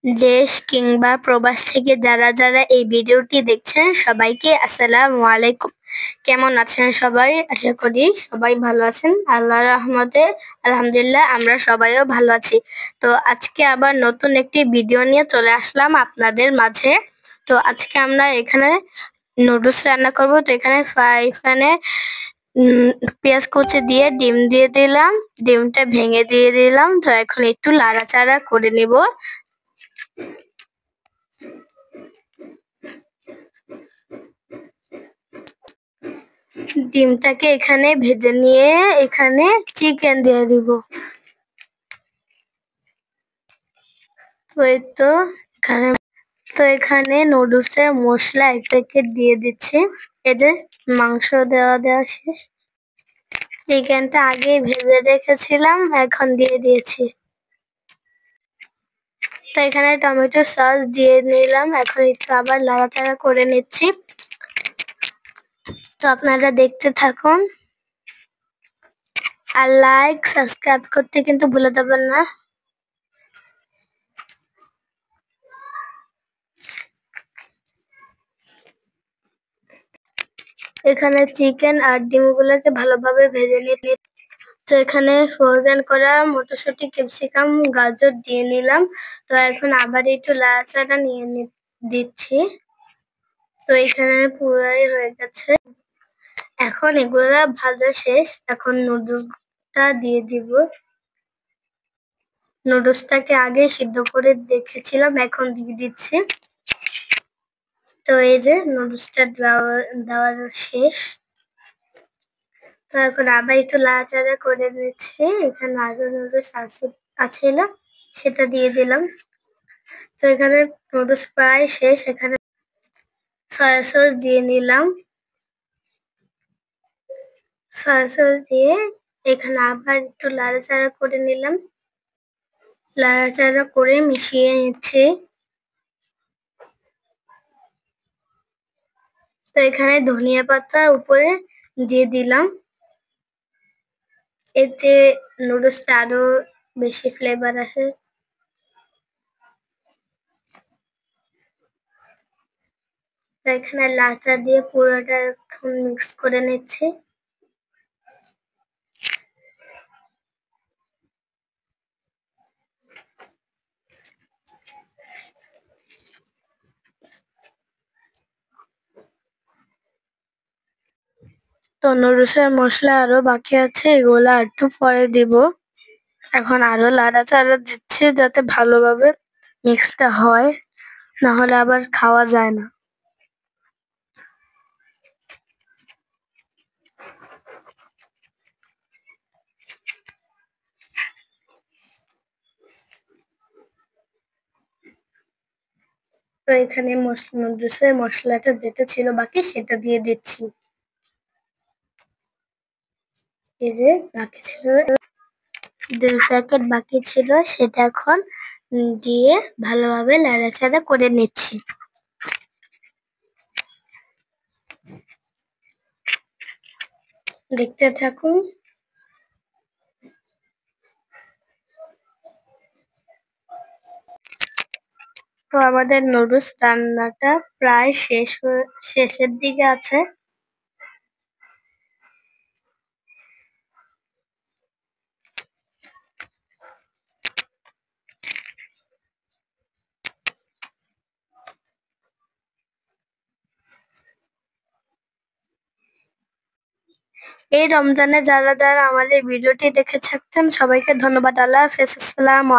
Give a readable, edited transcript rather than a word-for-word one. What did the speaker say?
দেশ কিংবা প্রবাস থেকে যারা এই ভিডিওটি দেখছেন সবাইকে আসসালামু আলাইকুম। কেমন আছেন সবাই? আশা করি সবাই ভালো আছেন। আল্লাহর রহমতে আলহামদুলিল্লাহ আমরা সবাইও ভালো আছি। তো আজকে আবার নতুন একটি ভিডিও নিয়ে চলে আসলাম আপনাদের মাঝে। তো আজকে আমরা এখানে নুডলস রান্না করব। তো এখানে ফ্রাই প্যানে পেঁয়াজ কুচি দিয়ে ডিম দিয়ে দিলাম, ডিমটা ভেঙে দিয়ে দিলাম। তো এখন একটু নাড়াচাড়া করে নিব। ডিমটাকে এখানে ভেজে নিয়ে এখানে চিকেন দিয়ে দিব। এখানে নুডলসের মশলা এক প্যাকেট দিয়ে দিচ্ছি। এই যে মাংস দেওয়া শেষ। চিকেনটা আগে ভেজে রেখেছিলাম, এখন দিয়ে দিয়েছি। তো এখানে টমেটো সস দিয়ে নিলাম, এখন একটু আবার নাড়াচাড়া করে নিচ্ছি। তো আপনারা দেখতে থাকুন আর লাইক সাবস্ক্রাইব করতে কিন্তু ভুলে যাবেন না। এখানে চিকেন আর ডিমগুলোকে ভালোভাবে ভেজে নিতে। তো এখানে ফ্রোজেন করা মটরশুঁটি, ক্যাপসিকাম, গাজর দিয়ে নিলাম। তো এখন আবার একটু নাড়াচাড়া নিয়ে দিচ্ছি। তো এখানে পুরাই হয়ে গেছে। এখন এগুলা ভাজা শেষ, এখন নুডলসটা দিয়ে দিব। নুডলসটাকে আগে সিদ্ধ করে রেখেছিলাম, এখন দিয়ে দিচ্ছি। তো এই যে নুডলসটা দেওয়া শেষ। তো এখন আবার একটু নাড়াচাড়া করে নিচ্ছি। এখানে আরো নুডলস আছিল, সেটা দিয়ে দিলাম। তো এখানে নুডলস প্রায় শেষ। এখানে সয়া সস দিয়ে নিলাম। সয়া সস দিয়ে এখানে আবার একটু নাড়াচাড়া করে নিলাম। নাড়াচাড়া করে মিশিয়ে নিচ্ছি। তো এখানে ধনিয়া পাতা উপরে দিয়ে দিলাম, এতে নুডলসটা আরো বেশি ফ্লেভার আসে। তো এখানে লাচা দিয়ে পুরোটা এখন মিক্স করে নিচ্ছি। তো নুডলসের মশলা আরো বাকি আছে, এগুলা একটু পরে দিব। এখন আরো নাড়াচাড়া দিচ্ছি যাতে ভালোভাবে মিক্সটা হয়, না হলে আবার খাওয়া যায় না। তো এখানে নুডলসের মশলাটা যেটা ছিল বাকি সেটা দিয়ে দিচ্ছি। এই যে বাকি ছিল 2 প্যাকেট বাকি ছিল, সেটা এখন দিয়ে ভালোভাবে নাড়াচাড়া করে নিচ্ছি। দেখতে থাকুন। তো আমাদের নুডলস রান্নাটা প্রায় শেষের দিকে আছে। এই রমজানে যারা আমাদের ভিডিওটি দেখে থাকছেন সবাইকে ধন্যবাদ। আল্লাহ হাফেজ। আসসালামু